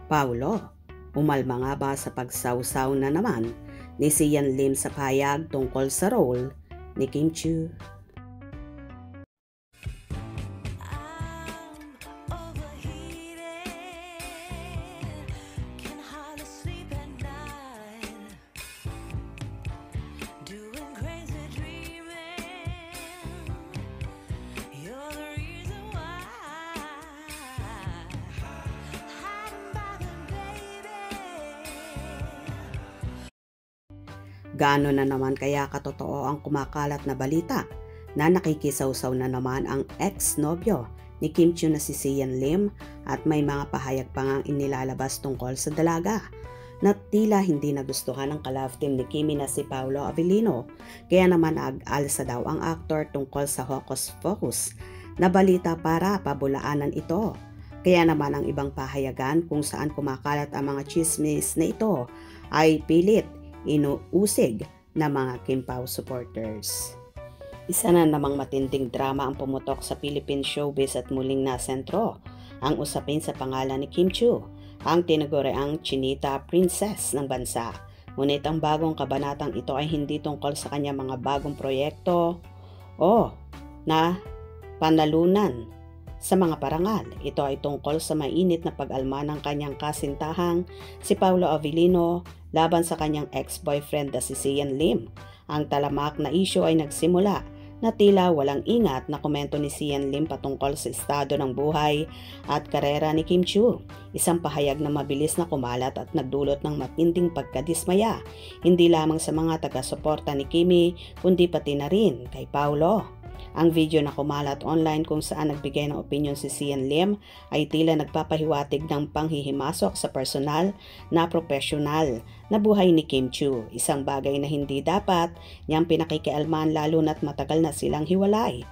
Paulo, umalma nga ba sa pagsawsaw na naman ni Sian Lim sa pahayag tungkol sa role ni Kim Chiu? Gaano na naman kaya katotoo ang kumakalat na balita na nakikisawsaw na naman ang ex-nobyo ni Kim Chiu na si Sian Lim at may mga pahayag pa ngang inilalabas tungkol sa dalaga na tila hindi nagustuhan ng ka-love team ni Kimi na si Paolo Avellino, kaya naman ag-alsa daw ang aktor tungkol sa Hocus Pocus na balita para pabulaanan ito. Kaya naman ang ibang pahayagan kung saan kumakalat ang mga chismis na ito ay pilit inuusig na mga Kim Pao supporters. Isa na namang matinding drama ang pumutok sa Philippine showbiz at muling nasentro ang usapin sa pangalan ni Kim Chiu, ang tinaguriang Chinita Princess ng bansa. Ngunit ang bagong kabanatang ito ay hindi tungkol sa kanya mga bagong proyekto o na panalunan sa mga parangal. Ito ay tungkol sa mainit na pag-alma ng kanyang kasintahang si Paolo Avellino laban sa kanyang ex-boyfriend na si Sian Lim. Ang talamak na isyu ay nagsimula na tila walang ingat na komento ni Sian Lim patungkol sa estado ng buhay at karera ni Kim Chiu. Isang pahayag na mabilis na kumalat at nagdulot ng matinding pagkadismaya, hindi lamang sa mga taga-suporta ni Kimi kundi pati na rin kay Paolo. Ang video na kumalat online kung saan nagbigay ng opinyon si Sian Lim ay tila nagpapahiwatig ng panghihimasok sa personal na profesional na buhay ni Kim Chiu. Isang bagay na hindi dapat niyang pinakikialman lalo na't matagal na silang hiwalay.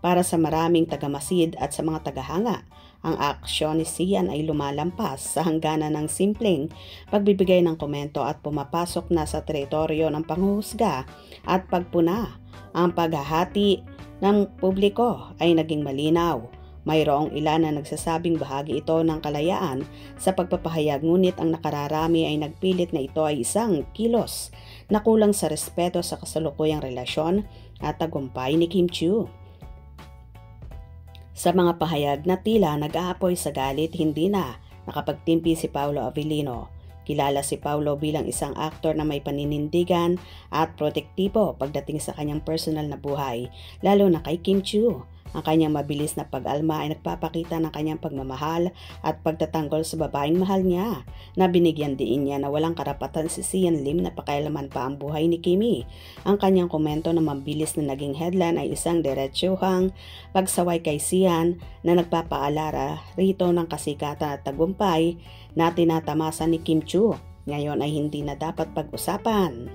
Para sa maraming tagamasid at sa mga tagahanga, ang aksyon ni Sian ay lumalampas sa hangganan ng simpleng pagbibigay ng komento at pumapasok na sa teritoryo ng panghuhusga at pagpuna. Ang paghahati ng publiko ay naging malinaw. Mayroong ilan na nagsasabing bahagi ito ng kalayaan sa pagpapahayag, ngunit ang nakararami ay nagpilit na ito ay isang kilos na kulang sa respeto sa kasalukuyang relasyon at tagumpay ni Kim Chiu. Sa mga pahayag na tila nag-aapoy sa galit, hindi na nakapagtimpi si Paolo Avellino. Kilala si Paolo bilang isang aktor na may paninindigan at protektibo pagdating sa kanyang personal na buhay, lalo na kay Kim Chiu. Ang kanyang mabilis na pag-alma ay nagpapakita ng kanyang pagmamahal at pagtatanggol sa babaeng mahal niya, na binigyan din niya na walang karapatan si Sian Lim na pakialaman pa ang buhay ni Kimi. Ang kanyang komento na mabilis na naging headline ay isang diretsuhang pagsaway kay Sian na nagpapaalara rito ng kasikatan at tagumpay na tinatamasa ni Kim Chiu. Ngayon ay hindi na dapat pag-usapan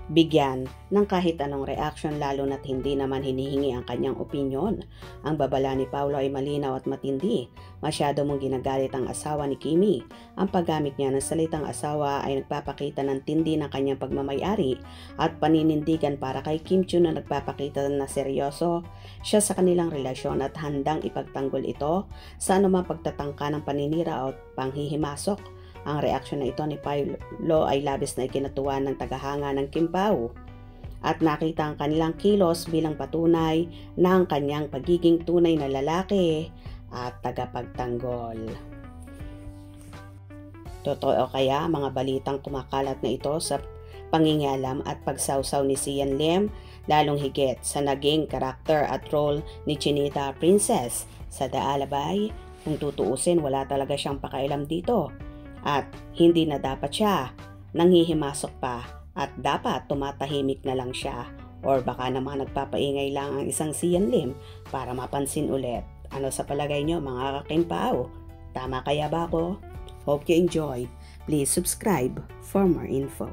bigyan ng kahit anong reaction, lalo na't hindi naman hinihingi ang kanyang opinyon. Ang babala ni Paolo ay malinaw at matindi. Masyado mong ginagalit ang asawa ni Kimi. Ang paggamit niya ng salitang asawa ay nagpapakita ng tindi ng kanyang pagmamayari at paninindigan para kay Kim Chiu na nagpapakita na seryoso siya sa kanilang relasyon at handang ipagtanggol ito sa anumang pagtatangka ng paninira o panghihimasok. Ang reaksyon na ito ni Paolo ay labis na ikinatuwa ng tagahanga ng Kim Pao at nakita ang kanilang kilos bilang patunay ng kanyang pagiging tunay na lalaki at tagapagtanggol. Totoo kaya mga balitang kumakalat na ito sa pangingialam at pagsawsaw ni Sian Lim, lalong higit sa naging karakter at role ni Chinita Princess sa The Alibay? Kung tutuusin, wala talaga siyang pakailam dito. At hindi na dapat siya nanghihimasok pa at dapat tumatahimik na lang siya, or baka naman nagpapaingay lang ang isang Sian Lim para mapansin ulit. Ano sa palagay nyo mga Kim Pao? Tama kaya ba ako? Hope you enjoyed. Please subscribe for more info.